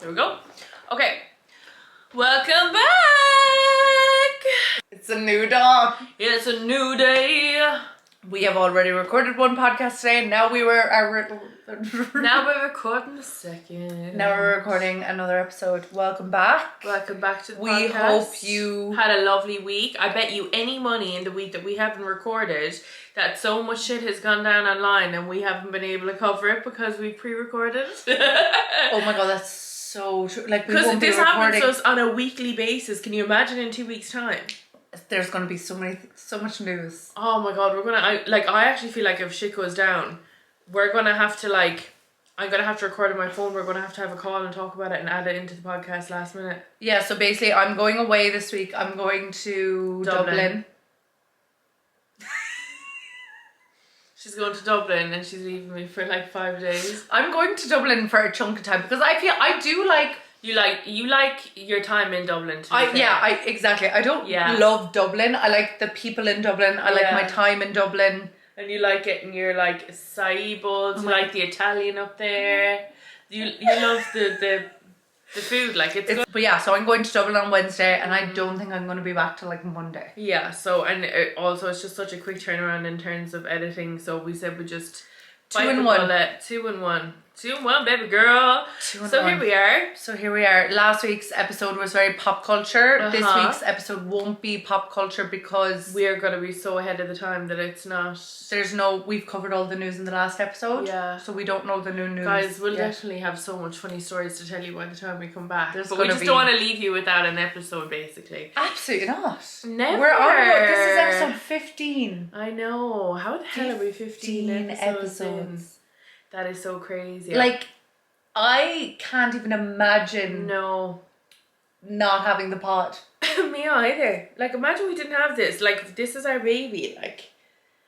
There we go. Okay. Welcome back! It's a new dawn. It's a new day. We have already recorded one podcast today, and now Now we're recording the second. Now we're recording another episode. Welcome back. Welcome back to the podcast. We hope you had a lovely week. I bet you any money in the week that we haven't recorded that so much shit has gone down online and we haven't been able to cover it because we pre-recorded. Oh my god, that's so true. Like, we won't be this recording. happens to us on a weekly basis. Can you imagine in 2 weeks' time? There's going to be so much news. Oh my god, I actually feel like if shit goes down, we're gonna have to I'm gonna have to record on my phone. We're gonna have to have a call and talk about it and add it into the podcast last minute. Yeah, so basically I'm going away this week. I'm going to Dublin. She's going to Dublin and she's leaving me for like 5 days. I'm going to Dublin for a chunk of time because I feel I do like... You like your time in Dublin too. Exactly. I don't love Dublin. I like the people in Dublin. I like my time in Dublin. And you like getting your like acai bowls. You like the Italian up there. You love the food. Like it's good. But yeah, so I'm going to Dublin on Wednesday, and I don't think I'm going to be back till like Monday. Yeah. So also it's just such a quick turnaround in terms of editing. So we said we just 2 in 1. 2 in 1. 2 in 1, baby girl. 2 in 1. So here we are. Last week's episode was very pop culture. This week's episode won't be pop culture because we're going to be so ahead of the time that it's not... We've covered all the news in the last episode. Yeah. So we don't know the new news. Guys, we'll definitely have so much funny stories to tell you by the time we come back. But we just don't want to leave you without an episode, basically. Absolutely not. Never. This is episode 15. I know. How the hell are we 15 episodes? That is so crazy. Like, I can't even imagine not having the pod. Me either. Like, imagine we didn't have this. Like, this is our baby. Like,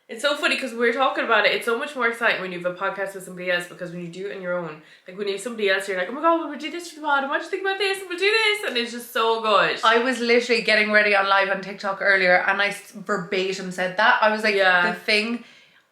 it's so funny because we're talking about it. It's so much more exciting when you have a podcast with somebody else, because when you do it on your own, like when you have somebody else, you're like, oh my god, we'll do this for the pod, and what do you think about this, and we'll do this, and it's just so good. I was literally getting ready on live on TikTok earlier, and I verbatim said that. I was like, the thing...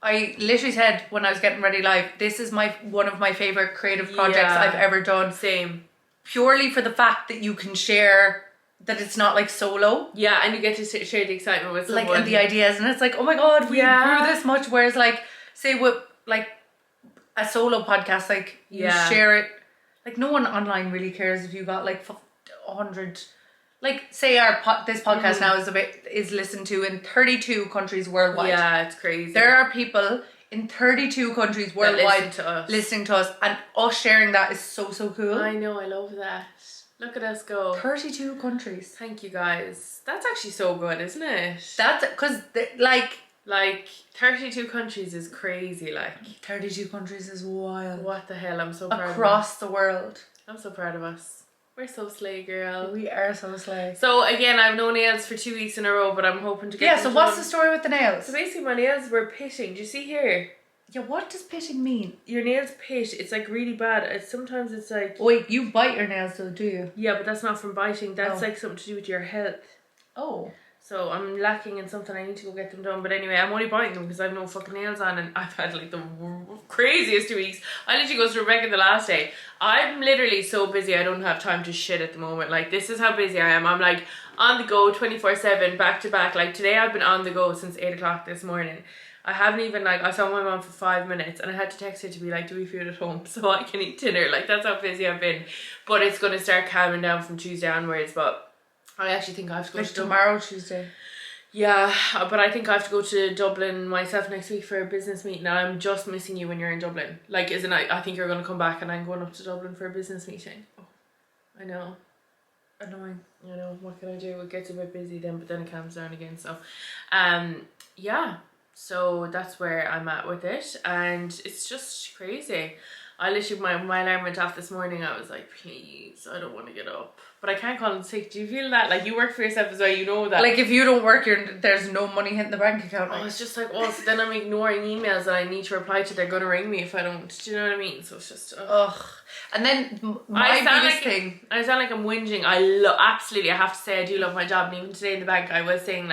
I literally said when I was getting ready live, this is one of my favourite creative projects I've ever done. Same. Purely for the fact that you can share, that it's not like solo. Yeah, and you get to share the excitement with someone. Like, and the ideas, and it's like, oh my god, we grew this much. Whereas like, say with like a solo podcast, like you share it, like no one online really cares if you got like 100... Like, say this podcast now is listened to in 32 countries worldwide. Yeah, it's crazy. There are people in 32 countries worldwide listening to us, and us sharing that is so cool. I know, I love that. Look at us go. 32 countries. Thank you, guys. That's actually so good, isn't it? That's because like 32 countries is crazy. Like 32 countries is wild. What the hell? I'm so proud across the world. I'm so proud of us. We're so slay, girl. We are so slay. So again, I've no nails for 2 weeks in a row, but I'm hoping to get them. Yeah, so what's the story with the nails? So basically my nails were pitting. Do you see here? Yeah, what does pitting mean? Your nails pit. It's like really bad. Sometimes it's like... Wait, you bite your nails though, do you? Yeah, but that's not from biting. That's like something to do with your health. Oh. So I'm lacking in something. I need to go get them done. But anyway, I'm only biting them because I have no fucking nails on, and I've had like the craziest 2 weeks. I literally goes to Rebecca the last day. I'm literally so busy I don't have time to shit at the moment. Like, this is how busy I am. I'm like on the go 24/7, back to back. Like today I've been on the go since 8 o'clock this morning. I haven't even I saw my mom for 5 minutes and I had to text her to be like, do we food at home so I can eat dinner? Like, that's how busy I've been. But it's going to start calming down from Tuesday onwards. But I actually think I have to go to tomorrow, Tuesday. Yeah, but I think I have to go to Dublin myself next week for a business meeting. And I'm just missing you when you're in Dublin. Like, isn't I think you're going to come back and I'm going up to Dublin for a business meeting. Oh, I know. Annoying. I know, what can I do? It gets a bit busy then, but then it calms down again. So, yeah. So that's where I'm at with it. And it's just crazy. I literally, my alarm went off this morning. I was like, please, I don't want to get up. But I can't call in sick. Do you feel that? Like, you work for yourself as well, you know that. Like, if you don't work, there's no money hitting the bank account. Oh, it's just like, oh, so then I'm ignoring emails that I need to reply to. They're going to ring me if I don't. Do you know what I mean? So it's just, ugh. And then my biggest thing. I sound like I'm whinging. Absolutely, I have to say I do love my job. And even today in the bank, I was thinking,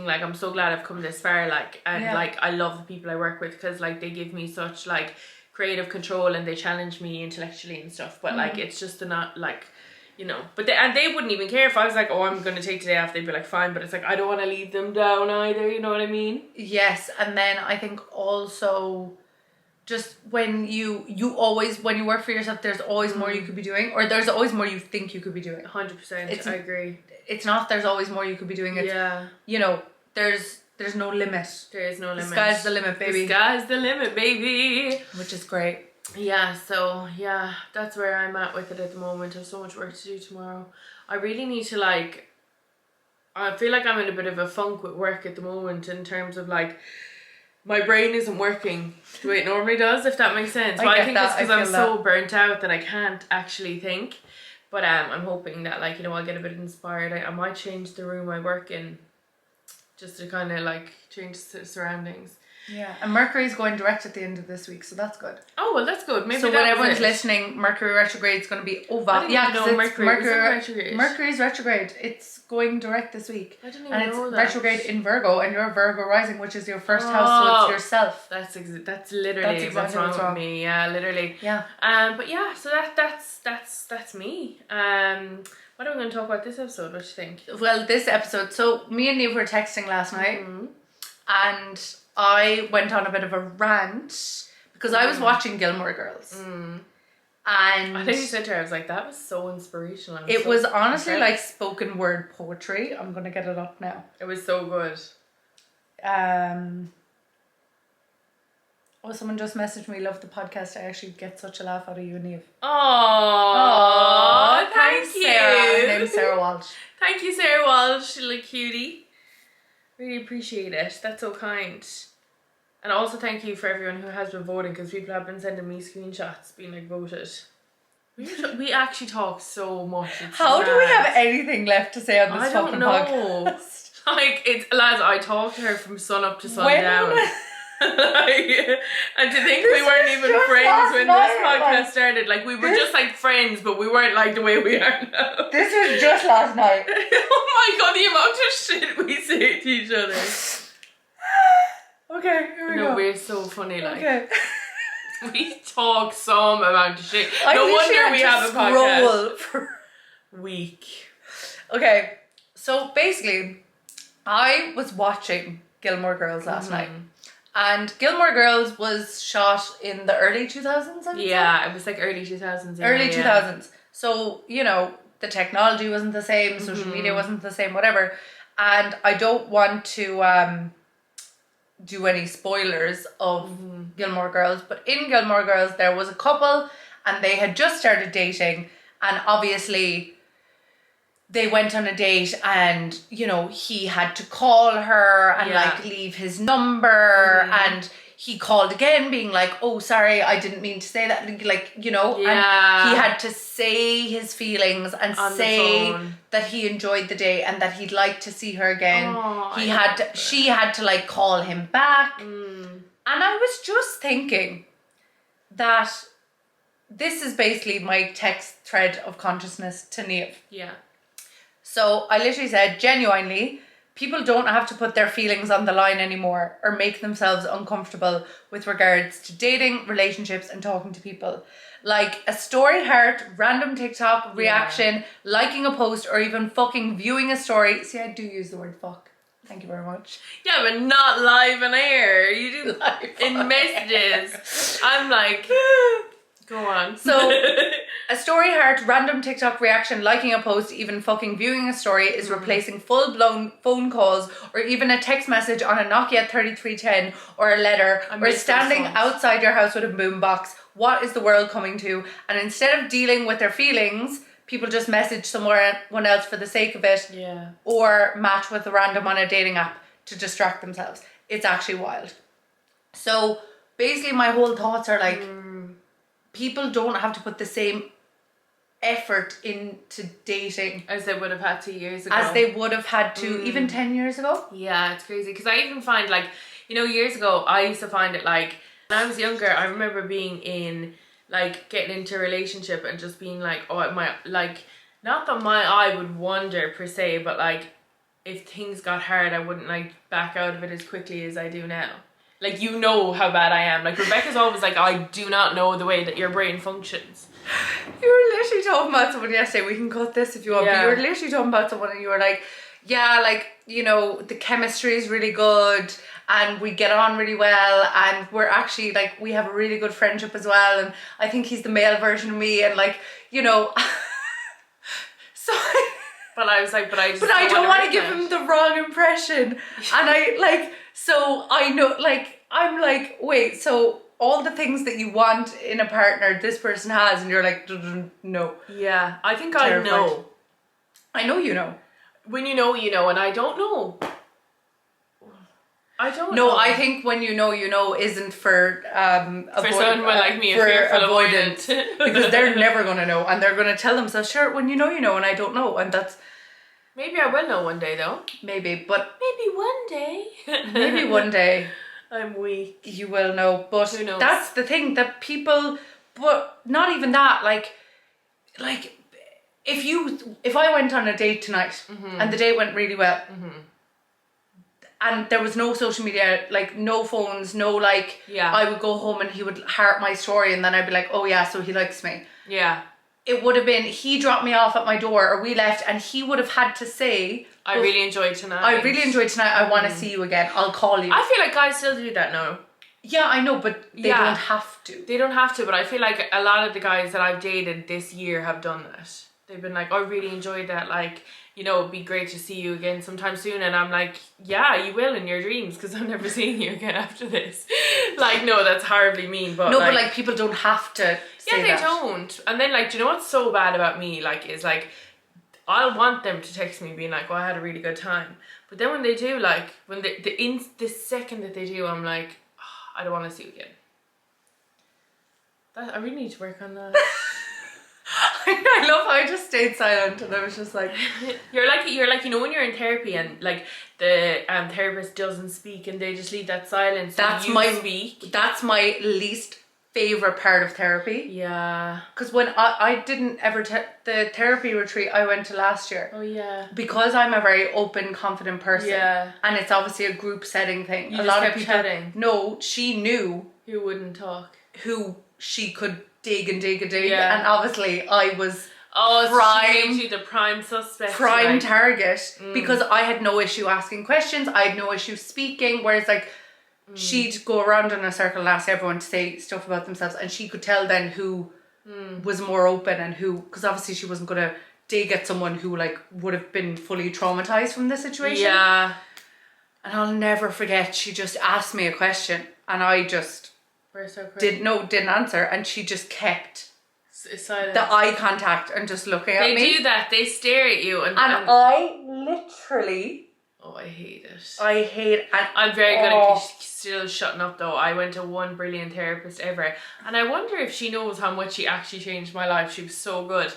like, I'm so glad I've come this far. Like, and like, I love the people I work with because, like, they give me such, like, creative control and they challenge me intellectually and stuff. But like, it's just not like, you know, but they wouldn't even care if I was like, oh, I'm going to take today off. They'd be like, fine. But it's like, I don't want to leave them down either. You know what I mean? Yes. And then I think also just when you always, when you work for yourself, there's always more you could be doing, or there's always more you think you could be doing. 100%. I agree. It's not there's always more you could be doing. It's, you know, there's no limit. There is no limit. The sky's the limit, baby. The sky's the limit, baby. Which is great. Yeah, so yeah, that's where I'm at with it at the moment. I have so much work to do tomorrow. I really need to like, I feel like I'm in a bit of a funk with work at the moment in terms of like, my brain isn't working the way it normally does, if that makes sense. But I think it's because I'm so burnt out that I can't actually think. But I'm hoping that, like, you know, I'll get a bit inspired. I might change the room I work in just to kind of like change the surroundings. Yeah, and Mercury's going direct at the end of this week, so that's good. Oh, well, that's good. Maybe so when everyone's listening, Mercury retrograde is going to be over. Yeah, because Mercury's retrograde. It's going direct this week. I didn't even know that. And it's retrograde in Virgo, and you're Virgo rising, which is your first house, so it's yourself. That's literally what's wrong with me. Yeah, literally. Yeah. But yeah, so that's me. What are we going to talk about this episode? What do you think? Well, this episode. So me and Neve were texting last night, and I went on a bit of a rant because I was watching Gilmore Girls. And I think you said to her, I was like, that was so inspirational. It was honestly like spoken word poetry. I'm going to get it up now. It was so good. Oh, someone just messaged me, love the podcast. I actually get such a laugh out of you and Neve. Oh, thank you. Sarah. Her name's Sarah Walsh. Thank you, Sarah Walsh, you little cutie. Really appreciate it. That's so kind. And also thank you for everyone who has been voting, because people have been sending me screenshots being like voted. We actually talk so much. How do we have anything left to say on this fucking podcast? Like, it's, lads, I talked to her from sun up to sundown. And to think we weren't even friends when this podcast started. Like, we were just like friends, but we weren't like the way we are now. This was just last night. Oh my god, the amount of shit we say to each other. Okay, here we go. We're so funny, like. Okay. We talk some amount of shit. No wonder we have a podcast for week. Okay, so basically, I was watching Gilmore Girls last night. And Gilmore Girls was shot in the early 2000s, Yeah, it was like early 2000s. Early 2000s. So, you know, the technology wasn't the same, social media wasn't the same, whatever. And I don't want to do any spoilers of Gilmore Girls, but in Gilmore Girls there was a couple and they had just started dating, and obviously they went on a date and, you know, he had to call her and like leave his number, and he called again being like, oh, sorry, I didn't mean to say that, like, you know, and he had to say his feelings and say that he enjoyed the day and that he'd like to see her again. She had to like call him back. And I was just thinking that this is basically my text thread of consciousness to Neve. Yeah. So I literally said, genuinely, people don't have to put their feelings on the line anymore or make themselves uncomfortable with regards to dating, relationships, and talking to people. Like a story heart, random TikTok reaction, liking a post, or even fucking viewing a story. See, I do use the word fuck. Thank you very much. Yeah, but not live on air. You do live in messages. I'm like... Go on. So, a story heart, random TikTok reaction, liking a post, even fucking viewing a story is replacing full-blown phone calls or even a text message on a Nokia 3310 or a letter, or standing outside your house with a boombox. What is the world coming to? And instead of dealing with their feelings, people just message someone else for the sake of it, or match with a random on a dating app to distract themselves. It's actually wild. So, basically my whole thoughts are like... People don't have to put the same effort into dating as they would have had 2 years ago. As they would have had to even 10 years ago. Yeah, it's crazy. Because I even find, like, you know, years ago, I used to find it, like, when I was younger, I remember being in, like, getting into a relationship and just being like, oh, like, not that I would wonder per se, but, like, if things got hard, I wouldn't, like, back out of it as quickly as I do now. Like, you know how bad I am. Like, Rebecca's always like, I do not know the way that your brain functions. You were literally talking about someone yesterday. We can cut this if you want. Yeah. But you were literally talking about someone and you were like, yeah, like, you know, the chemistry is really good and we get on really well and we're actually like, we have a really good friendship as well, and I think he's the male version of me, and like, you know. So but I was like, but I don't want to give him the wrong impression. And I like, so I know, like, I'm like, wait, so all the things that you want in a partner this person has, and you're like, no. Yeah, I think Terrified. I know. I know you know. When you know, and I don't know. I don't know. No, I think when you know isn't for for someone like me, for avoidant. Because they're never gonna know, and they're gonna tell themselves, sure, when you know, and I don't know, and that's maybe I will know one day though. Maybe, but maybe one day. Maybe one day. I'm weak. You will know, but who knows? That's the thing that people, but not even that, like if I went on a date tonight and the date went really well and there was no social media, like no phones, no like, I would go home and he would heart my story and then I'd be like, oh yeah, so he likes me. Yeah. It would have been, he dropped me off at my door or we left and he would have had to say, I really enjoyed tonight. I want to see you again. I'll call you. I feel like guys still do that now. Yeah, I know, but they don't have to. They don't have to, but I feel like a lot of the guys that I've dated this year have done that. They've been like, I really enjoyed that, like, you know, it'd be great to see you again sometime soon. And I'm like, yeah, you will in your dreams, because I'm never seeing you again after this. Like, no, that's horribly mean, but no, but like people don't have to say they don't. And then, like, do you know what's so bad about me? Like, is like, I'll want them to text me being like, oh, I had a really good time. But then when they do, like, when the second that they do, I'm like, oh, I don't want to see you again. I really need to work on that. I love how I just stayed silent and I was just like, you're like, you know, when you're in therapy and like the therapist doesn't speak and they just leave that silence. That's That's my least favorite part of therapy. Yeah. Because when I didn't ever the therapy retreat I went to last year. Oh yeah. Because I'm a very open, confident person. Yeah. And it's obviously a group setting thing. A lot of people. Chatting. No, she knew who wouldn't talk. Who she could dig and dig and dig. Yeah. And obviously I was prime, she made you the prime suspect. Prime target. Because I had no issue asking questions. I had no issue speaking. Whereas like she'd go around in a circle and ask everyone to say stuff about themselves, and she could tell then who was more open and who, because obviously she wasn't going to dig at someone who like would have been fully traumatized from the situation. Yeah. And I'll never forget, she just asked me a question and I just didn't answer, and she just kept silent. The eye contact and just looking at me. They do that. They stare at you and I literally... Oh, I hate it. I hate it. And I'm very good at still shutting up though. I went to one brilliant therapist ever, and I wonder if she knows how much she actually changed my life. She was so good.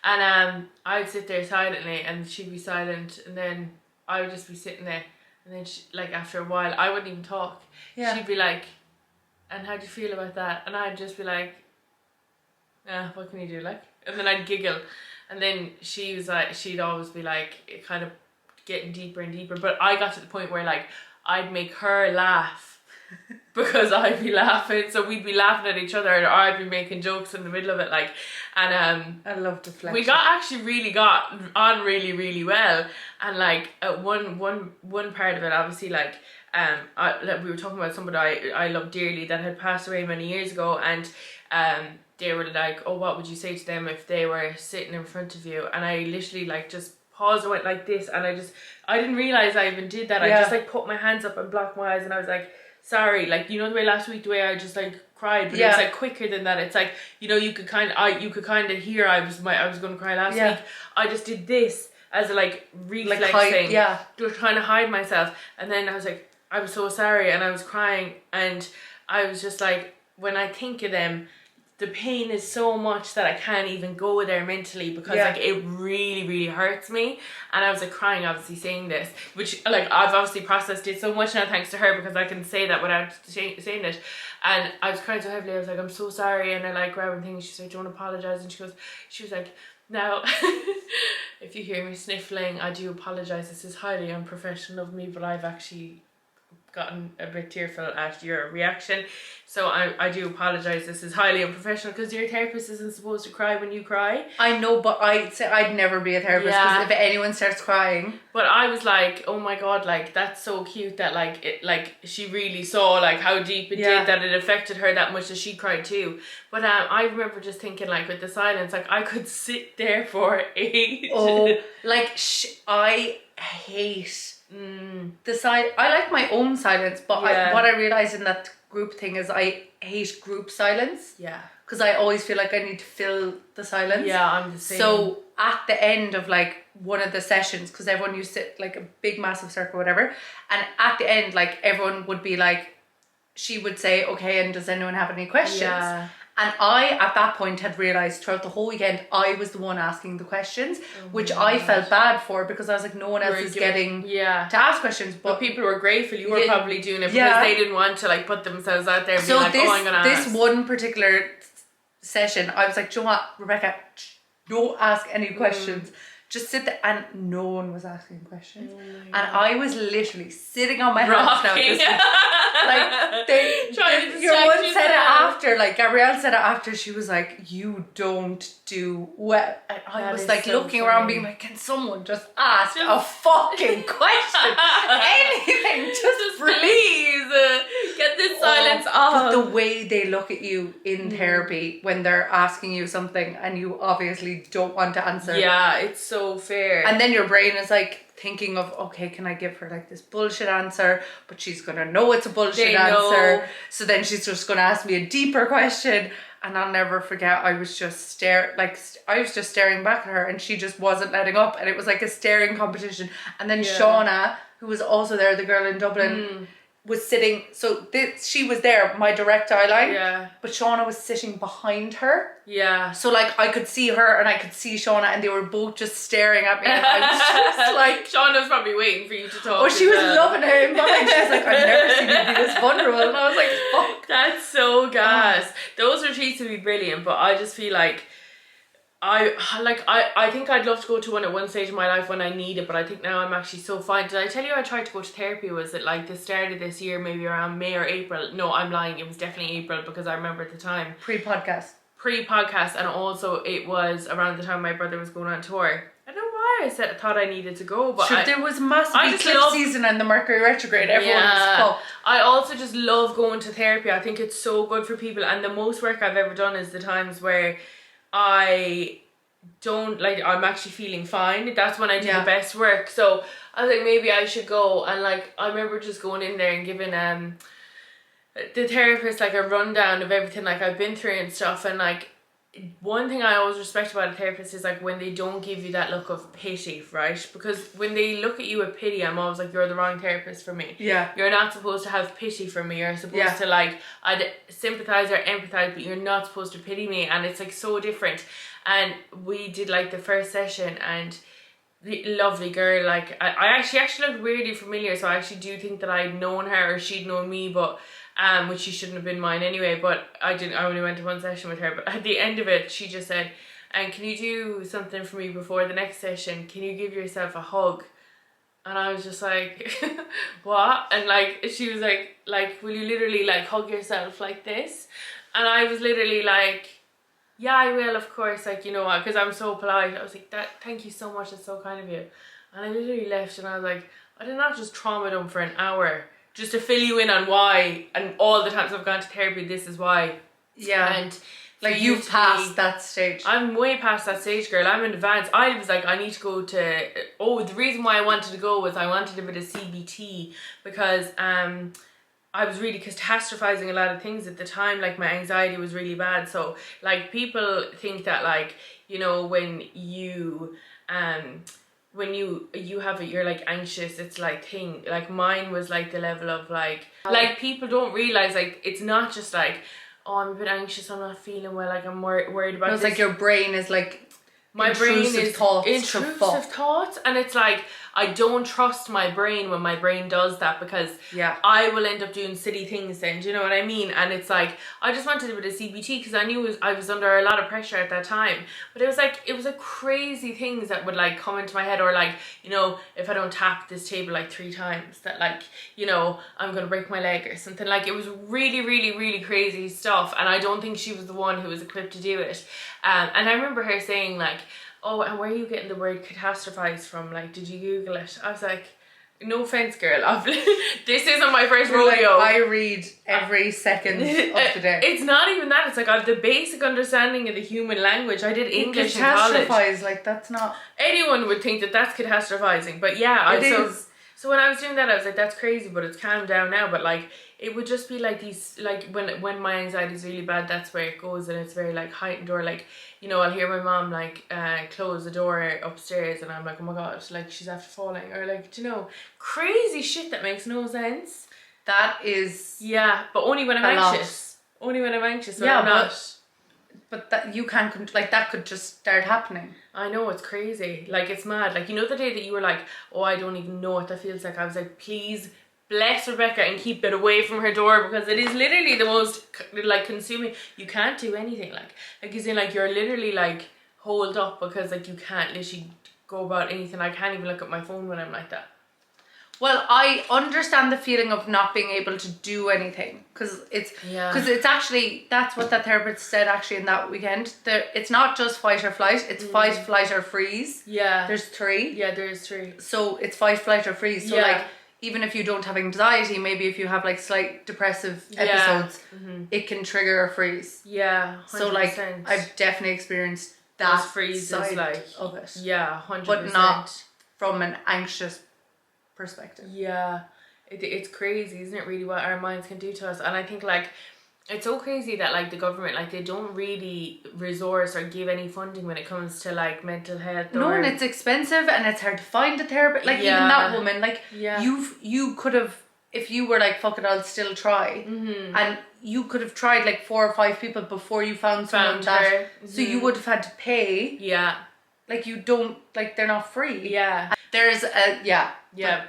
And I'd sit there silently and she'd be silent, and then I would just be sitting there, and then she, like after a while I wouldn't even talk. Yeah. She'd be like, and how do you feel about that? And I'd just be like, what can you do, like? And then I'd giggle, and then she was like, she'd always be like, kind of getting deeper and deeper. But I got to the point where like I'd make her laugh because I'd be laughing, so we'd be laughing at each other, or I'd be making jokes in the middle of it, like. And I love deflection. We really got on really, really well, and like one part of it, obviously, like we were talking about somebody I love dearly that had passed away many years ago, and they were like, oh, what would you say to them if they were sitting in front of you? And I literally like just paused and went like this, and I didn't realize I even did that. Yeah. I just like put my hands up and blocked my eyes, and I was like, sorry, like, you know the way last week, the way I just like cried, but it was like quicker than that. It's like, you know, you could kind of hear I was going to cry last week. I just did this as a like reflex thing. Yeah. To trying to hide myself, and then I was like, I was so sorry, and I was crying, and I was just like, when I think of them, the pain is so much that I can't even go there mentally, because like it really, really hurts me. And I was like crying, obviously saying this, which like I've obviously processed it so much now thanks to her, because I can say that without saying it. And I was crying so heavily, I was like, I'm so sorry. And I like grabbing things, she's like, don't apologize. And she was like, now if you hear me sniffling, I do apologize, this is highly unprofessional of me, but I've actually gotten a bit tearful at your reaction. So I do apologise. This is highly unprofessional because your therapist isn't supposed to cry when you cry. I know, but I'd say I'd never be a therapist because if anyone starts crying. But I was like, oh my God, like that's so cute that like it, like she really saw like how deep it did, that it affected her that much that she cried too. But I remember just thinking like with the silence, like I could sit there for ages. Oh, like I hate the silence. I like my own silence, but what I realised in that group thing is I hate group silence. Yeah. Because I always feel like I need to fill the silence. Yeah, I'm the same. So at the end of like one of the sessions, because everyone used to sit like a big massive circle or whatever, and at the end like everyone would be like, she would say, okay, and does anyone have any questions? Yeah. And I, at that point, had realised throughout the whole weekend, I was the one asking the questions, which I felt bad for because I was like, no one else is getting to ask questions. But people were grateful you were probably doing it because they didn't want to like put themselves out there and be like, oh, I'm going to ask. This one particular session, I was like, do you know what, Rebecca, don't ask any questions. Just sit there, and no one was asking questions. And I was literally sitting on my hands now. Your one said it after, like Gabrielle said it after, she was like, you don't do well. And I was like so looking around being like, can someone just ask a fucking question? Anything, just please get this silence off. But the way they look at you in therapy when they're asking you something and you obviously don't want to answer. Yeah, it's so fair. And then your brain is like thinking of, okay, can I give her like this bullshit answer? But she's gonna know it's a bullshit answer. So then she's just gonna ask me a deeper question. And I'll never forget, I was just staring back at her and she just wasn't letting up. And it was like a staring competition. And then Shauna, who was also there, the girl in Dublin, was sitting, so she was there, my direct eye line, but Shauna was sitting behind her. Yeah. So like I could see her and I could see Shauna and they were both just staring at me. And I was just like... Shauna's probably waiting for you to talk. Oh, she was loving him. She was like, I've never seen you be this vulnerable. And I was like, fuck. That's so gas. Those retreats would be brilliant, but I just feel like I think I'd love to go to one at one stage in my life when I need it, but I think now I'm actually so fine. Did I tell you I tried to go to therapy? Was it like the start of this year, maybe around May or April? No, I'm lying. It was definitely April because I remember at the time. Pre-podcast, and also it was around the time my brother was going on tour. I don't know why I thought I needed to go, but there was a massive eclipse season and the Mercury retrograde. Everyone was fucked. I also just love going to therapy. I think it's so good for people, and the most work I've ever done is the times where I'm actually feeling fine. That's when I do the best work. So I was like, maybe I should go. And like I remember just going in there and giving the therapist like a rundown of everything like I've been through and stuff. And like one thing I always respect about a therapist is like when they don't give you that look of pity, right? Because when they look at you with pity, I'm always like, you're the wrong therapist for me. Yeah. You're not supposed to have pity for me. You're supposed to like, I'd sympathize or empathize, but you're not supposed to pity me. And it's like so different. And we did like the first session and the lovely girl, like I actually looked weirdly familiar, so I actually do think that I'd known her or she'd known me, but which she shouldn't have been mine anyway, but I only went to one session with her. But at the end of it she just said, and can you do something for me before the next session? Can you give yourself a hug? And I was just like, what? And like she was like will you literally like hug yourself like this? And I was literally like, yeah, I will, of course, like, you know what, because I'm so polite. I was like, thank you so much, it's so kind of you. And I literally left and I was like, I did not just trauma dump for an hour just to fill you in on why, and all the times I've gone to therapy, this is why. Yeah. And like you've passed that stage. I'm way past that stage, girl. I'm in advance. I was like, I need to go to, the reason why I wanted to go was I wanted a bit of CBT because I was really catastrophizing a lot of things at the time. Like my anxiety was really bad. So like people think that like, you know, when you have it, you're like anxious, it's like thing, like mine was like the level of like people don't realize like it's not just like, oh, I'm a bit anxious, I'm not feeling well, like I'm worried about it's this. like your brain is like, my brain is intrusive thoughts, and it's like I don't trust my brain when my brain does that, because I will end up doing silly things then, do you know what I mean? And it's like, I just wanted a bit of CBT because I knew I was under a lot of pressure at that time. But it was like crazy things that would like come into my head, or like, you know, if I don't tap this table like 3 times, that like, you know, I'm gonna break my leg or something. Like, it was really, really, really crazy stuff, and I don't think she was the one who was equipped to do it. And I remember her saying like, oh, and where are you getting the word catastrophize from? Like, did you Google it? I was like, no offense, girl. This isn't my first rodeo. Like, I read every second of the day. It's not even that. It's like I have the basic understanding of the human language. I did English in college. Catastrophize, like, that's not... Anyone would think that that's catastrophizing. But yeah, it is. So when I was doing that, I was like, that's crazy, but it's calmed down now. But like, it would just be like these, like when my anxiety is really bad, that's where it goes, and it's very like heightened. Or like, you know, I'll hear my mom like close the door upstairs, and I'm like, oh my god, like she's after falling, or like, do you know, crazy shit that makes no sense. That is, yeah, but only when I'm anxious. Only when I'm anxious. When I'm not. But that you can't, like, that could just start happening. I know, it's crazy. Like, it's mad. Like, you know the day that you were like, oh, I don't even know what that feels like. I was like, please bless Rebecca and keep it away from her door, because it is literally the most like consuming. You can't do anything, like as in like you're literally like holed up, because like you can't literally go about anything. I can't even look at my phone when I'm like that. Well, I understand the feeling of not being able to do anything, because it's actually, that's what that therapist said actually in that weekend. It's not just fight or flight, it's fight, flight or freeze. Yeah. There's 3. Yeah, there's 3. So it's fight, flight or freeze. So like, even if you don't have anxiety, maybe if you have like slight depressive episodes, it can trigger a freeze. Yeah, 100%. So like, I've definitely experienced that freeze side like, of it. Yeah, 100%. But not from an anxious perspective. Yeah, it's crazy, isn't it, really, what our minds can do to us? And I think like, it's so crazy that like the government, like they don't really resource or give any funding when it comes to like mental health. No, and it's expensive, and it's hard to find a therapist. Like even that woman, like you could have, if you were like, fuck it, I'll still try, and you could have tried like 4 or 5 people before you found someone that. So you would have had to pay. Yeah. Like you don't, like they're not free. Yeah. There's a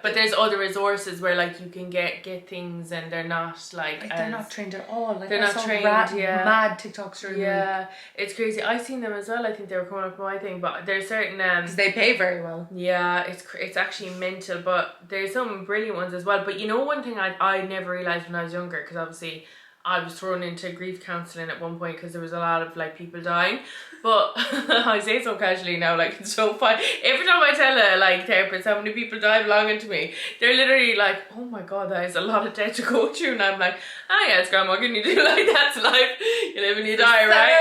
but there's other resources where like you can get things, and they're not like they're not trained at all. Like they're not trained. Mad TikToks are. Yeah, it's crazy. I've seen them as well. I think they were coming up with my thing, but there's certain because they pay very well. Yeah, it's actually mental, but there's some brilliant ones as well. But you know, one thing I never realized when I was younger, because obviously I was thrown into grief counselling at one point because there was a lot of like people dying. But I say it so casually now, like it's so fun. Every time I tell a like therapist how many people die belonging to me, they're literally like, oh my god, that is a lot of death to go through. And I'm like, oh yeah, it's grandma, can you do like that's life? You live and you die, right?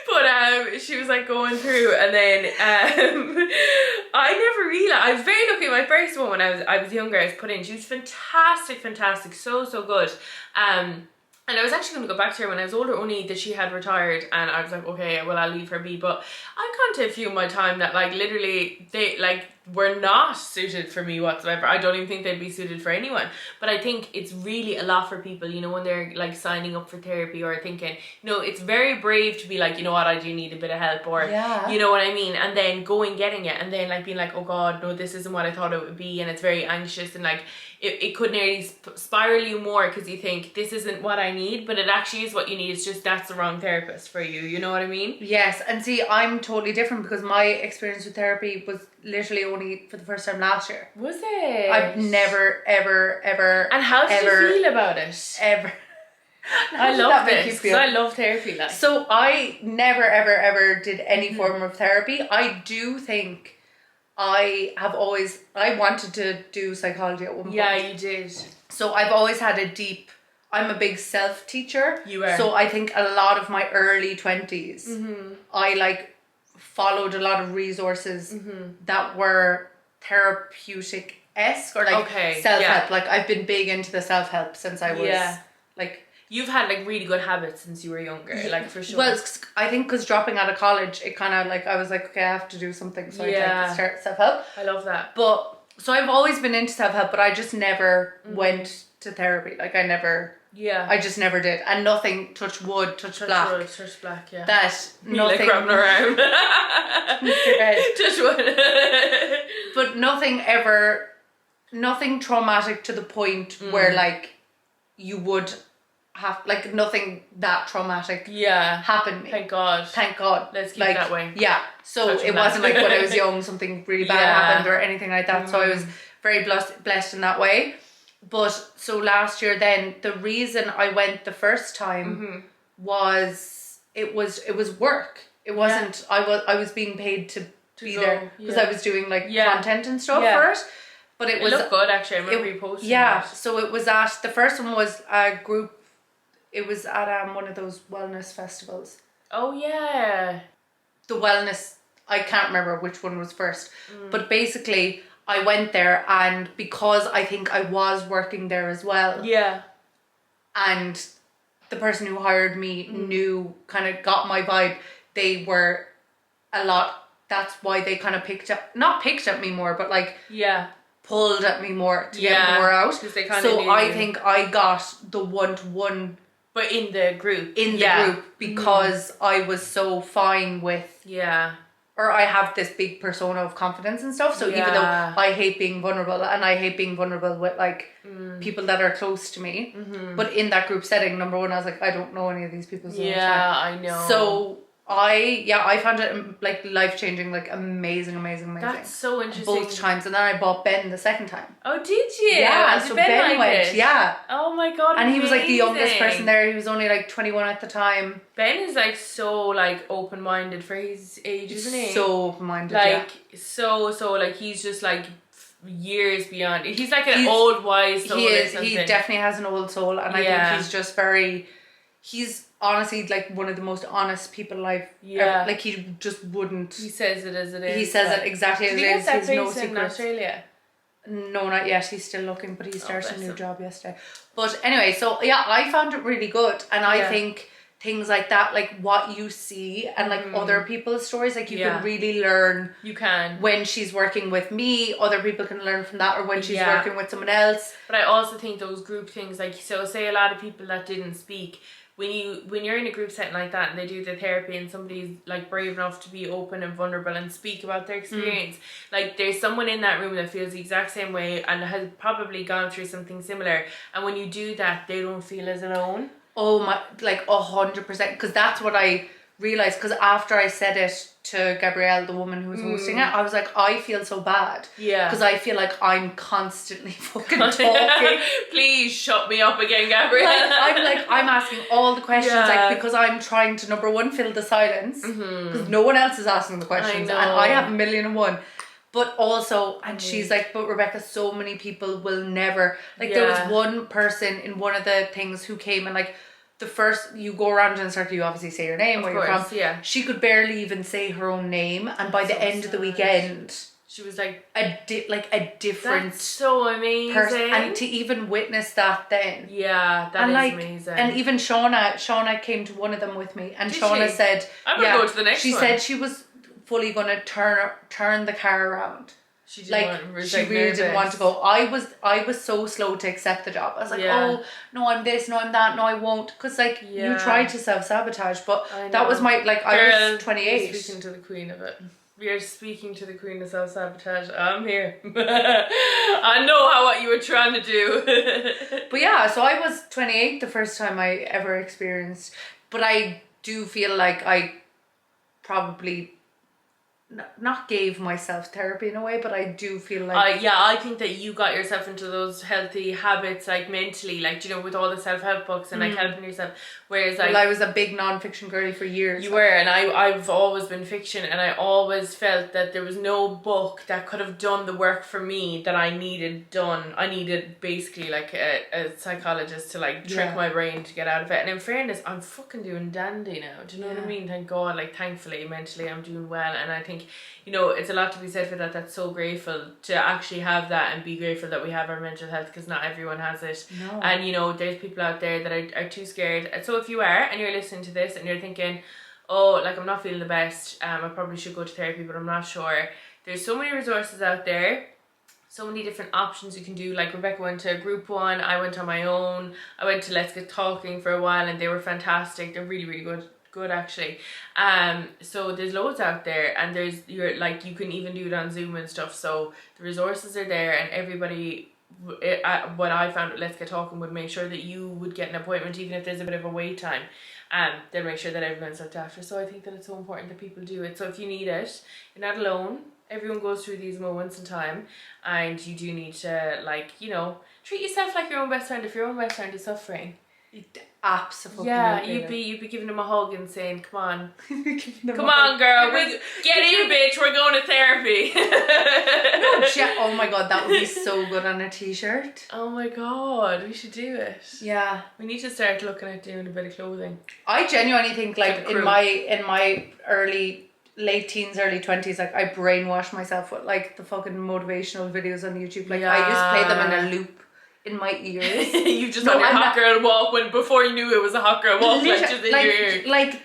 But she was like going through, and then I never realized, I was very lucky. My first one when I was younger, I was put in. She was fantastic, so good. And I was actually going to go back to her when I was older, only that she had retired, and I was like, okay, well, I'll leave her be. But I've come to a few in my time that like literally they like were not suited for me whatsoever. I don't even think they'd be suited for anyone. But I think it's really a lot for people, you know, when they're like signing up for therapy or thinking, you know, it's very brave to be like, you know what, I do need a bit of help, or you know what I mean, and then going getting it, and then like being like, oh god, no, this isn't what I thought it would be, and it's very anxious, and like it could nearly spiral you more, because you think this isn't what I need, but it actually is what you need. It's just that's the wrong therapist for you, you know what I mean? Yes. And see, I'm totally different, because my experience with therapy was literally only for the first time last year. Was it? I've never ever. And how did you feel about it? Ever. I love this, because I love therapy. Like, so I never ever did any form of therapy. I do think I wanted to do psychology at one point. Yeah, you did. So I've always had I'm a big self-teacher. You are. So I think a lot of my early 20s, I like followed a lot of resources that were therapeutic-esque, or like self-help. Like I've been big into the self-help since I was like... You've had like really good habits since you were younger, like for sure. Well, I think because dropping out of college, it kind of like, I was like, okay, I have to do something. So I tried to start self-help. I love that. But, so I've always been into self-help, but I just never went to therapy. Like I just never did. And nothing, touch wood, touch black. Touch black, yeah. That Me nothing. like grabbing around. Your head. Just one. But nothing traumatic to the point where like you would have, like, nothing that traumatic happened. Thank God. Let's keep it that way. Yeah. So it wasn't like when I was young something really bad happened or anything like that. So I was very blessed in that way. But so last year then, the reason I went the first time was it was work. It wasn't I was being paid to be there because I was doing like content and stuff for it. But it looked good actually. I remember you posting that. So it was at, the first one was a group, it was at one of those wellness festivals. Oh yeah. The wellness, I can't remember which one was first. But basically I went there, and because I think I was working there as well. Yeah. And the person who hired me knew, kind of got my vibe. They were a lot, that's why they kind of not picked at me more, but like pulled at me more to get more out. So I think I got the one-to-one. But in the group. Because I was so fine with or I have this big persona of confidence and stuff. So even though I hate being vulnerable, and I hate being vulnerable with like people that are close to me, but in that group setting, number one, I was like, I don't know any of these people. So I know. So I found it like life-changing, like amazing. That's so interesting. Both times. And then I bought Ben the second time. Oh, did you? Yeah, so Ben went. it? Yeah. Oh my God, and he was like the youngest person there. He was only like 21 at the time. Ben is like so like open-minded for his age, isn't he? So open-minded, like so like he's just like years beyond. He's like an old wise soul. He definitely has an old soul, and I think he's just he's honestly like one of the most honest people I've ever, like he just wouldn't. He says it as it is. He says it exactly as it is. Did he get that in Australia? No, not yet. He's still looking, but he started a new job yesterday. But anyway, so I found it really good, and I think things like that, like what you see and like other people's stories, like you can really learn. You can. When she's working with me, other people can learn from that, or when she's working with someone else. But I also think those group things, like, so say a lot of people that didn't speak, when you're in a group setting like that and they do the therapy and somebody's like brave enough to be open and vulnerable and speak about their experience, like there's someone in that room that feels the exact same way and has probably gone through something similar, and when you do that, they don't feel as alone. Oh my, like 100%, because that's what I realized, because after I said it to Gabrielle, the woman who was hosting it, I was like, I feel so bad. Yeah. Because I feel like I'm constantly fucking talking. Please shut me up again, Gabrielle. I'm asking all the questions, like, because I'm trying to, number one, fill the silence, because no one else is asking the questions, and I have 1,000,001. But also, and she's like, but Rebecca, so many people will never, like there was one person in one of the things who came and like, the first, you go around in a circle, you obviously say your name, where you're from. Yeah. She could barely even say her own name, and by the end of the weekend, she was like a different. That's so amazing. Person, and to even witness that then. Yeah, that is amazing. And even Shauna came to one of them with me, and Shauna said, "I'm gonna go to the next one." She said she was fully gonna turn the car around. She really didn't want to go. I was so slow to accept the job. I was like, oh no, I'm this, no, I'm that, no, I won't, because like you try to self-sabotage, but that was my I was 28. You're speaking to the queen of it. You're speaking to the queen of self-sabotage. I'm here. I know what you were trying to do. But yeah, so I was 28 the first time I ever experienced, but I do feel like I probably not gave myself therapy in a way, but I do feel like I think that you got yourself into those healthy habits, like mentally, like, you know, with all the self-help books and like helping yourself, whereas like I was a big non-fiction girly for years. You were, and I've always been fiction, and I always felt that there was no book that could have done the work for me that I needed done. I needed basically like a psychologist to like trick my brain to get out of it, and in fairness, I'm fucking doing dandy now, do you know what I mean? Thank God, like thankfully mentally I'm doing well, and I think, you know, it's a lot to be said for that. That's so grateful to actually have that, and be grateful that we have our mental health, because not everyone has it. No. And you know, there's people out there that are too scared. So if you are and you're listening to this and you're thinking, oh, like I'm not feeling the best, I probably should go to therapy, but I'm not sure, there's so many resources out there, so many different options you can do. Like Rebecca went to a group one, I went on my own, I went to Let's Get Talking for a while, and they were fantastic. They're really, really good good actually. So there's loads out there, and you can even do it on Zoom and stuff. So the resources are there, and everybody. What I found at Let's Get Talking would make sure that you would get an appointment even if there's a bit of a wait time. They'll make sure that everyone's looked after. So I think that it's so important that people do it. So if you need it, you're not alone. Everyone goes through these moments in time, and you do need to treat yourself like your own best friend. If your own best friend is suffering, absolutely. Yeah, you'd be giving them a hug and saying, "Come on, come on, girl, get in, bitch. We're going to therapy." Oh my god, that would be so good on a t-shirt. Oh my god, we should do it. Yeah, we need to start looking at doing a bit of clothing. I genuinely think like in my late teens, early 20s, like I brainwashed myself with like the fucking motivational videos on YouTube. Like I used to play them in a loop in my ears. You just on your hot girl walk when before you knew it was a hot girl walk, like just in your ear. Like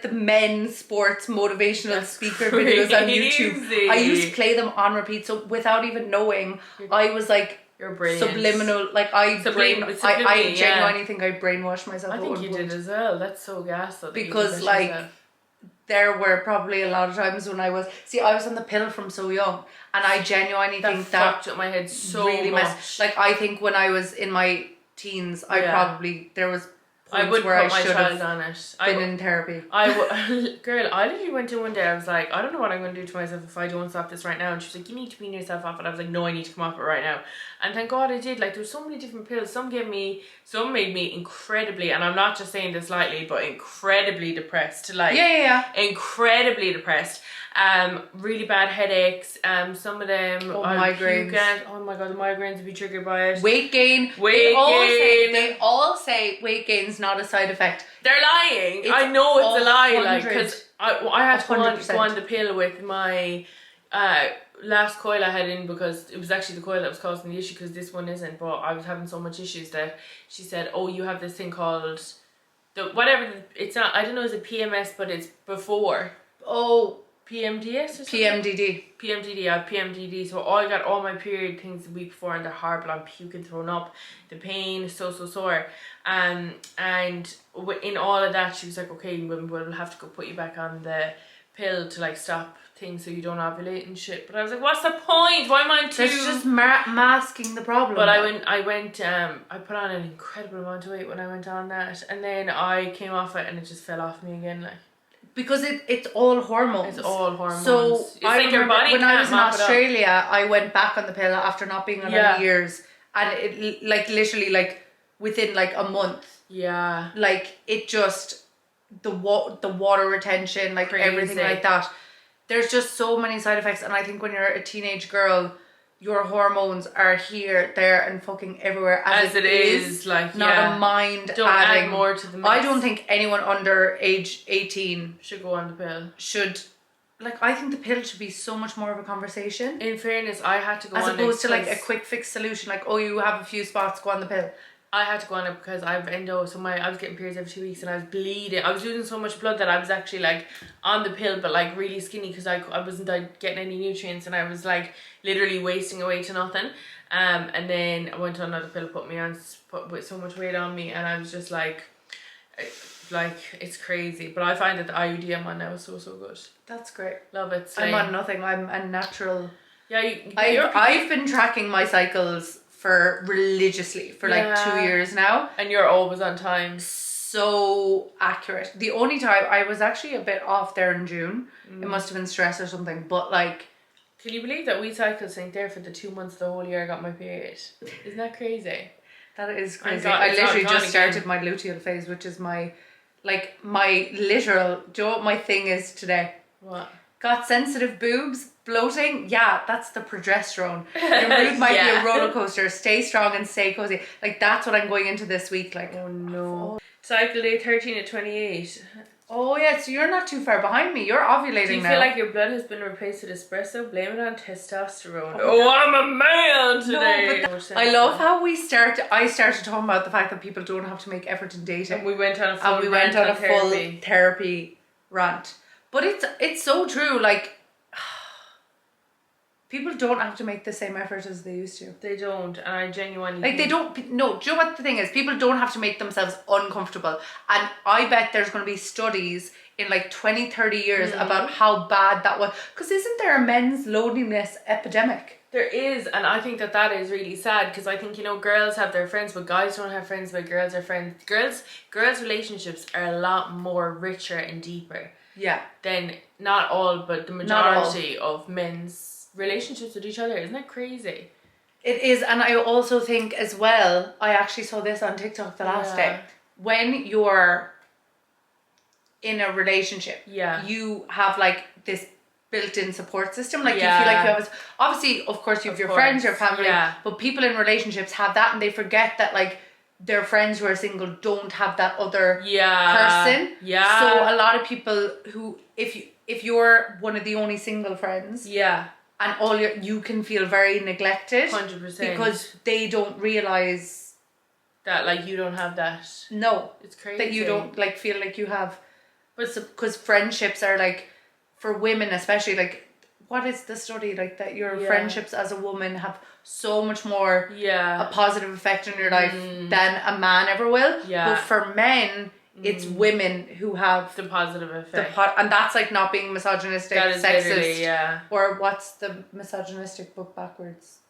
the men's sports motivational speaker videos on YouTube. I used to play them on repeat, so without even knowing, I was like subliminal. Like I genuinely think I brainwashed myself. I think you did as well. That's so gas though. Because like there were probably a lot of times when I was on the pill from so young, and I genuinely think that fucked up my head so really much. Like I think when I was in my teens, there was I would where put my child on it. Been in therapy. Girl, I literally went in one day. I was like, I don't know what I'm going to do to myself if I don't stop this right now. And she was like, you need to wean yourself off. And I was like, no, I need to come off it right now. And thank God I did. Like, there were so many different pills. Some made me incredibly, and I'm not just saying this lightly, but incredibly depressed. Like, incredibly depressed. Really bad headaches. Some of them migraines. Oh my god, the migraines would be triggered by it. Weight gain. They all say weight gain's not a side effect. They're lying. I know it's a lie. Like, because I had to go on the pill with my last coil I had in, because it was actually the coil that was causing the issue, because this one isn't. But I was having so much issues that she said, "Oh, you have this thing called it's not. I don't know. Is it PMS? But it's before." Oh. PMDS or something? PMDD, I have PMDD. So I got all my period things the week before, and they're horrible. I'm puking, throwing up. The pain is so sore. And in all of that, she was like, okay, we'll have to go put you back on the pill to like stop things so you don't ovulate and shit. But I was like, what's the point? Why am I too... It's just masking the problem. But I put on an incredible amount of weight when I went on that. And then I came off it and it just fell off me again, like. Because it's all hormones. It's all hormones. So it's like your body when I was in Australia, I went back on the pill after not being on it in years, and it like literally like within like a month. Yeah. Like it just the water retention, like everything like that. There's just so many side effects, and I think when you're a teenage girl, your hormones are here, there, and fucking everywhere as it is. Like, not a mind don't adding add more to the mix. I don't think anyone under age 18 should go on the pill. I think the pill should be so much more of a conversation. In fairness, I had to go on it. As opposed to like a quick fix solution, like, oh, you have a few spots, go on the pill. I had to go on it because I have endo, so I was getting periods every 2 weeks and I was bleeding. I was losing so much blood that I was actually like on the pill, but like really skinny because I wasn't getting any nutrients, and I was like literally wasting away to nothing. And then I went on another pill, put with so much weight on me, and I was just like it's crazy. But I find that the IUD I'm on now is so good. That's great. Love it. I'm on nothing. I'm a natural. Yeah, I've been tracking my cycles religiously for like 2 years now, and you're always on time. So accurate. The only time I was actually a bit off there in June, it must have been stress or something, but like, can you believe that we cycled sync there for the 2 months of the whole year I got my period? Isn't that crazy? That is crazy. I literally just started my luteal phase, which is my literal, do you know what my thing is today? What? Got sensitive boobs, bloating. Yeah, that's the progesterone. Your mood might be a roller coaster. Stay strong and stay cozy. Like, that's what I'm going into this week. Like, oh no. Cycle day 13 to 28. Oh yeah, so you're not too far behind me. You're ovulating now. Do you feel like your blood has been replaced with espresso? Blame it on testosterone. Oh, I'm a man today. No, but I love how I started talking about the fact that people don't have to make effort in dating. And we went on a full therapy rant. But it's so true, like, people don't have to make the same effort as they used to. They don't, and I genuinely like they don't. No, do you know what the thing is? People don't have to make themselves uncomfortable, and I bet there's going to be studies in like 20, 30 years about how bad that was. Because isn't there a men's loneliness epidemic? There is, and I think that is really sad, because I think, you know, girls have their friends, but guys don't have friends, but girls are friends. Girls' relationships are a lot more richer and deeper. Yeah. Than, not all, but the majority of men's relationships with each other. Isn't that crazy? It is, and I also think as well, I actually saw this on TikTok the last day. When you're in a relationship, you have like this built-in support system, like you feel like you have obviously, of course, you have your friends, your family, but people in relationships have that, and they forget that like their friends who are single don't have that other person. So a lot of people who, if you're one of the only single friends, and you can feel very neglected, 100%, because they don't realize that like you don't have that. No, it's crazy that you don't like feel like you have. But because friendships are like, for women especially, like, what is the study like that your friendships as a woman have so much more a positive effect on your life than a man ever will. But for men, it's women who have the positive effect. And that's like not being misogynistic, that is sexist, or what's the misogynistic book backwards?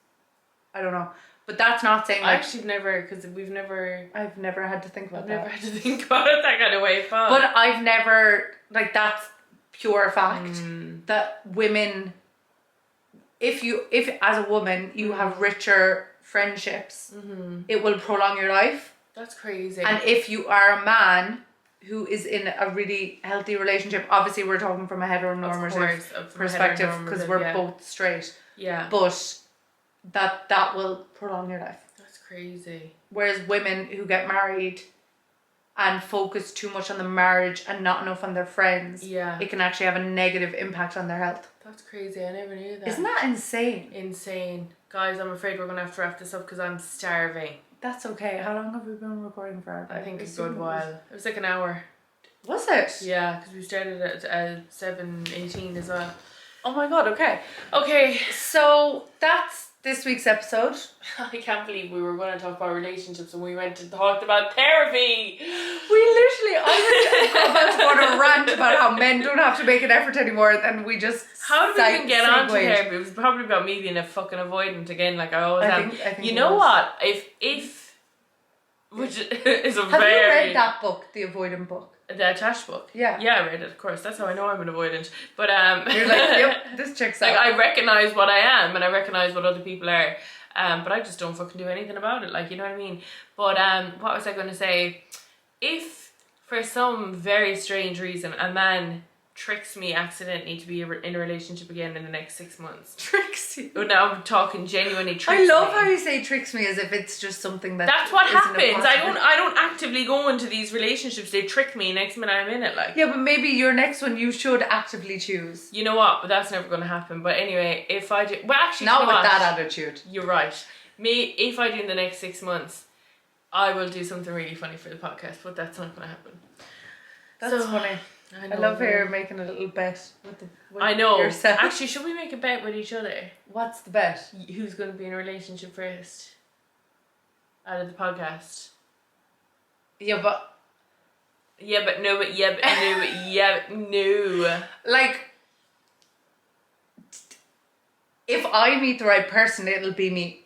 I don't know. But that's not saying like... I actually I've never had to think about that. I've never had to think about it that kind of way. But I've never... Like, that's pure fact. That women... If as a woman, you have richer friendships, it will prolong your life. That's crazy. And if you are a man who is in a really healthy relationship, obviously we're talking from a heteronormative perspective, because we're both straight. Yeah. But... that will prolong your life. That's crazy. Whereas women who get married and focus too much on the marriage and not enough on their friends, it can actually have a negative impact on their health. That's crazy. I never knew that. Isn't that insane? Insane. Guys, I'm afraid we're going to have to wrap this up because I'm starving. That's okay. How long have we been recording for? I think a good while. It was like an hour. Was it? Yeah, because we started at 7:18 as well. Oh my god, okay. Okay. So that's this week's episode. I can't believe we were going to talk about relationships and we went and talked about therapy. I was about to go on a rant about how men don't have to make an effort anymore, and we just... How did we even get on to therapy? It was probably about me being a fucking avoidant again, like I always am. I think you know what? If which is a Have very... you read that book, the avoidant book? The attached book? Yeah. Yeah, I read it, of course. That's how I know I'm an avoidant. But you're like, yep, this checks out. Like, I recognise what I am and I recognise what other people are. But I just don't fucking do anything about it, like, you know what I mean? But what was I going to say? If for some very strange reason a man tricks me accidentally to be in a relationship again in the next 6 months. Tricks you? But now I'm talking genuinely tricks me. I love how you say tricks me as if it's just something that's what happens. I don't actively go into these relationships. They trick me next minute I'm in it, like. Yeah, but maybe your next one you should actively choose. You know what? But that's never going to happen. But anyway, if I do... Well, actually, not you know with what? that attitude. You're right. If I do in the next 6 months, I will do something really funny for the podcast, but that's not going to happen. That's funny. I love how you're making a little bet with I know. yourself. Actually, should we make a bet with each other? What's the bet? Who's going to be in a relationship first? Out of the podcast. Yeah, but no. Like, if I meet the right person, it'll be me.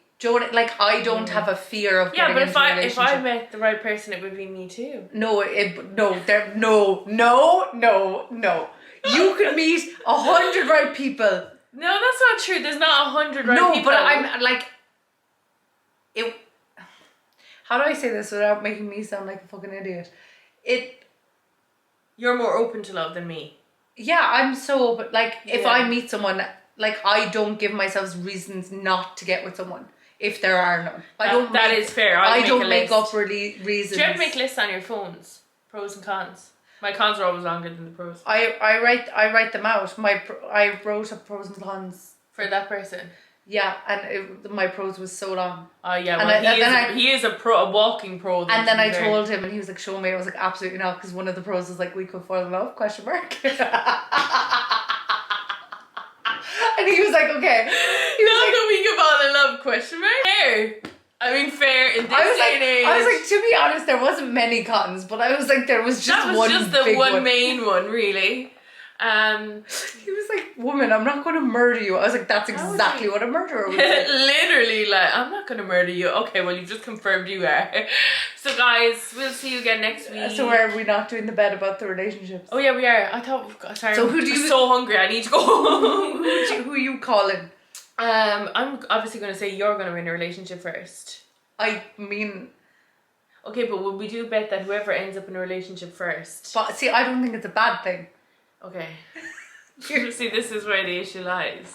Like, I don't have a fear of getting into a relationship. If I met the right person, it would be me too. No. You could meet 100 right people. No, that's not true. There's not 100 right people. No, but I'm like, how do I say this without making me sound like a fucking idiot? You're more open to love than me. Yeah, I'm so open. Like, if I meet someone, like, I don't give myself reasons not to get with someone. If there are none. That is fair. I don't make up reasons. Do you ever make lists on your phones? Pros and cons? My cons are always longer than the pros. I write them out. I wrote up pros and cons. For that person? Yeah, and my pros was so long. Oh yeah, well, he is a walking pro. And then I told him, and he was like, "Show me." I was like, "Absolutely not," because one of the pros was like, "We could fall in love?" ? I And he was like, okay. He was Not like, that we can fall in love, question mark. Fair. I mean, fair in this day and age. I was like, to be honest, there wasn't many cottons, but I was like, there was just one. That was just the one main one, really. He was like, woman, I'm not going to murder you. I was like, that's exactly what a murderer would do. Literally, like, I'm not going to murder you. Okay, well, you've just confirmed you are. So, guys, we'll see you again next week. So, are we not doing the bet about the relationships? Oh, yeah, we are. I thought, sorry, so I'm so hungry. I need to go. who are you calling? I'm obviously going to say you're going to win a relationship first. I mean... Okay, but would we do bet that whoever ends up in a relationship first? But, see, I don't think it's a bad thing. Okay. See, this is where the issue lies.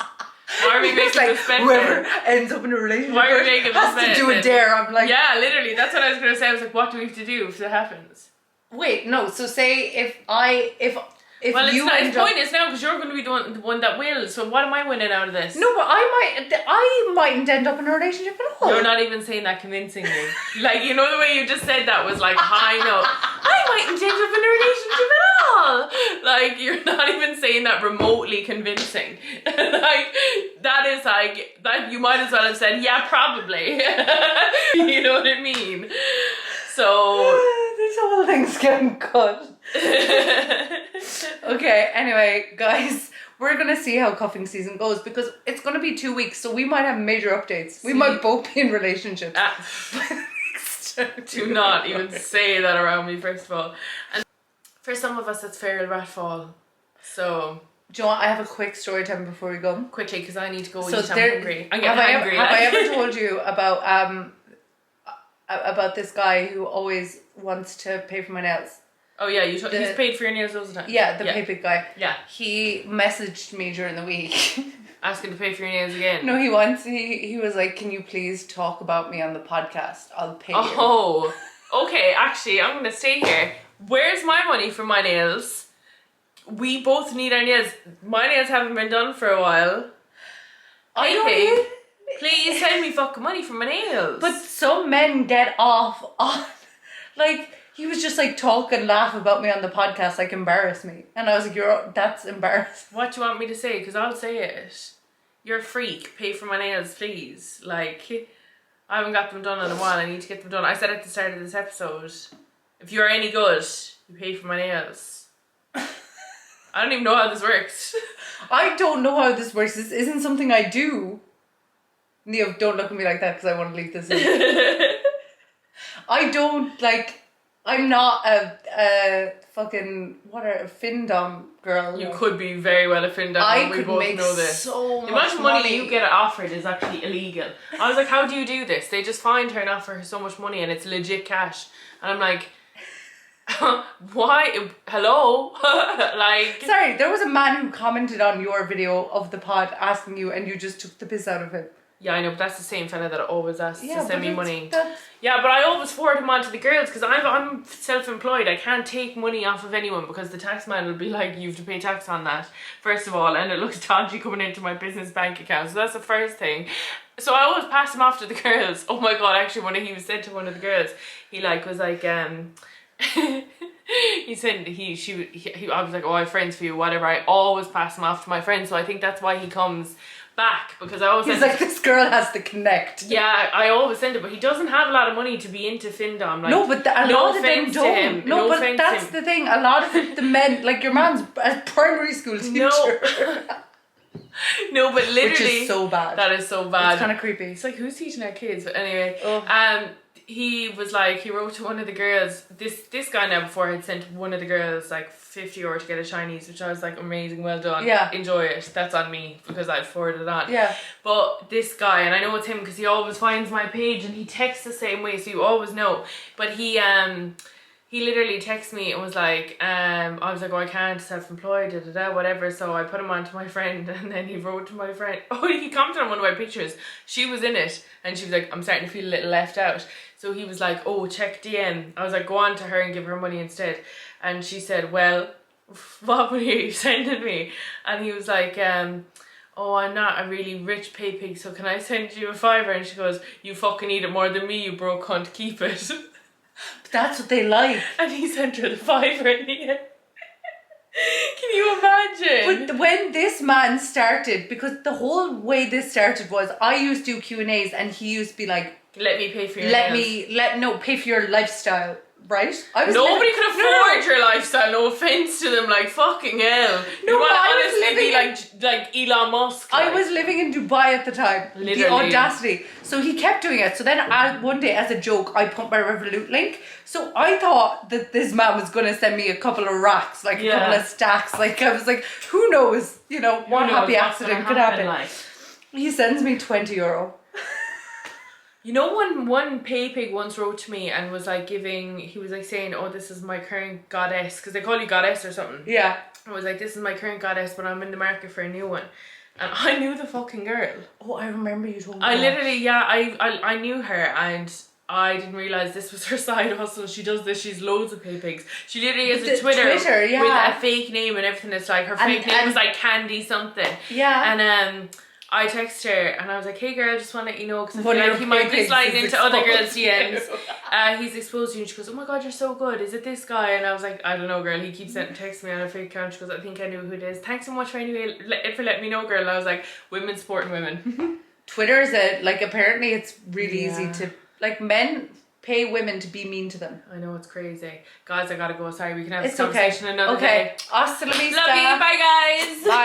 Why are we making this bet? Whoever ends up in a relationship why are we making this has to do a dare. I'm like... Yeah, literally. That's what I was going to say. I was like, what do we have to do if that happens? Wait, no. So say if well, you it's pointless now because you're going to be the one that will. So what am I winning out of this? No, but I mightn't end up in a relationship at all. You're not even saying that convincingly. Like, you know the way you just said that was like high note. I mightn't end up in a relationship at all. Like, you're not even saying that remotely convincing. Like, that is like, that you might as well have said, yeah, probably. You know what I mean? So... This whole thing's getting cut. Okay, anyway, guys, we're gonna see how cuffing season goes because it's gonna be 2 weeks, so we might have major updates. We might both be in relationships. Do not even say that around me, first of all. And for some of us, it's feral rat fall. So, do you know what? I have a quick story time before we go. Quickly, because I need to go eat. I'm hungry. I'm getting hungry. Have I ever told you about this guy who always wants to pay for my nails? Oh yeah, he's paid for your nails all the time. Yeah, the pay guy. Yeah. He messaged me during the week. Asking to pay for your nails again. No, he was like, can you please talk about me on the podcast? I'll pay you. Oh, okay, actually, I'm going to stay here. Where's my money for my nails? We both need our nails. My nails haven't been done for a while. Please send me fucking money for my nails. But some men get off on, like, he was just like talk and laugh about me on the podcast, like embarrass me. And I was like, that's embarrassing. What do you want me to say? Because I'll say it. You're a freak. Pay for my nails, please. Like, I haven't got them done in a while. I need to get them done. I said at the start of this episode, if you're any good, you pay for my nails. I don't even know how this works. I don't know how this works. This isn't something I do. Neo, don't look at me like that because I want to leave this in. I don't, like, I'm not a fucking, a Findom girl. You could be very well a Findom. I we could both make know this. so much the amount of money you get offered is actually illegal. I was like, how do you do this? They just find her and offer her so much money and it's legit cash. And I'm like, why? Hello? Like... Sorry, there was a man who commented on your video of the pod asking you and you just took the piss out of him. Yeah, I know, but that's the same fella that always asks to send me money. Yeah, but I always forward him on to the girls because I'm self-employed. I can't take money off of anyone because the tax man will be like, you have to pay tax on that, first of all, and it looks dodgy coming into my business bank account. So that's the first thing. So I always pass him off to the girls. Oh my god, actually, when he was said to one of the girls, he was like, he said I was like, oh, I have friends for you, whatever. I always pass him off to my friends, so I think that's why he comes back, because I always... He's like, this girl has to connect. Yeah, I always send it, but he doesn't have a lot of money to be into Findom. Like, no, but a lot of them don't. No, but that's the thing. A lot of the men, like your man's a primary school teacher. No. No, but literally... Which is so bad. That is so bad. It's kind of creepy. It's like, who's teaching our kids? But anyway, he was like, he wrote to one of the girls, this guy now before had sent one of the girls like €50 to get a Chinese, which I was like, amazing, well done, enjoy it, that's on me because I'd forwarded it on. Yeah. But this guy, and I know it's him because he always finds my page and he texts the same way, so you always know, but he literally texted me and was like, I was like, oh, I can't, self-employed, whatever, so I put him on to my friend, and then he wrote to my friend, he commented on one of my pictures, she was in it, and she was like, I'm starting to feel a little left out. So he was like, oh, check DM. I was like, go on to her and give her money instead. And she said, well, what money are you sending me? And he was like, oh, I'm not a really rich pay pig, so can I send you a $5? And she goes, you fucking eat it more than me, you broke cunt, keep it. But that's what they like. And he sent her the $5 in the end. Can you imagine? But when this man started, because the whole way this started was I used to do Q&As and he used to be like, let me pay for your nails. pay for your lifestyle. Right? Nobody could afford your lifestyle. No offense to them, like fucking hell. No, you but I was living like Elon Musk. Like. I was living in Dubai at the time. Literally. The audacity. So he kept doing it. So then one day, as a joke, I put my Revolut link. So I thought that this man was going to send me a couple of racks, like a couple of stacks. Like I was like, who knows? You know, what happy accident could happen? Like. He sends me €20. You know, one pay pig once wrote to me and was like he was like saying, oh, this is my current goddess, because they call you goddess or something. Yeah. I was like, this is my current goddess, but I'm in the market for a new one. And I knew the fucking girl. Oh, I remember you told me I literally, I knew her, and I didn't realise this was her side hustle. She does this, she's loads of pay pigs. She literally has a Twitter with a fake name and everything. It's like, her fake name was like Candy something. Yeah. And I texted her and I was like, hey girl, just want to let you know, because I feel like he might be sliding into other girls' DMs. He's exposed you. And she goes, oh my god, you're so good. Is it this guy? And I was like, I don't know, girl. He keeps texting me on a fake account. She goes, I think I knew who it is. Thanks so much for letting me know, girl. And I was like, women supporting women. Twitter is apparently it's really easy to, like, men pay women to be mean to them. I know, it's crazy. Guys, I gotta go. Sorry, we can have this conversation another day. Hasta la vista. Love you. Bye, guys. Bye.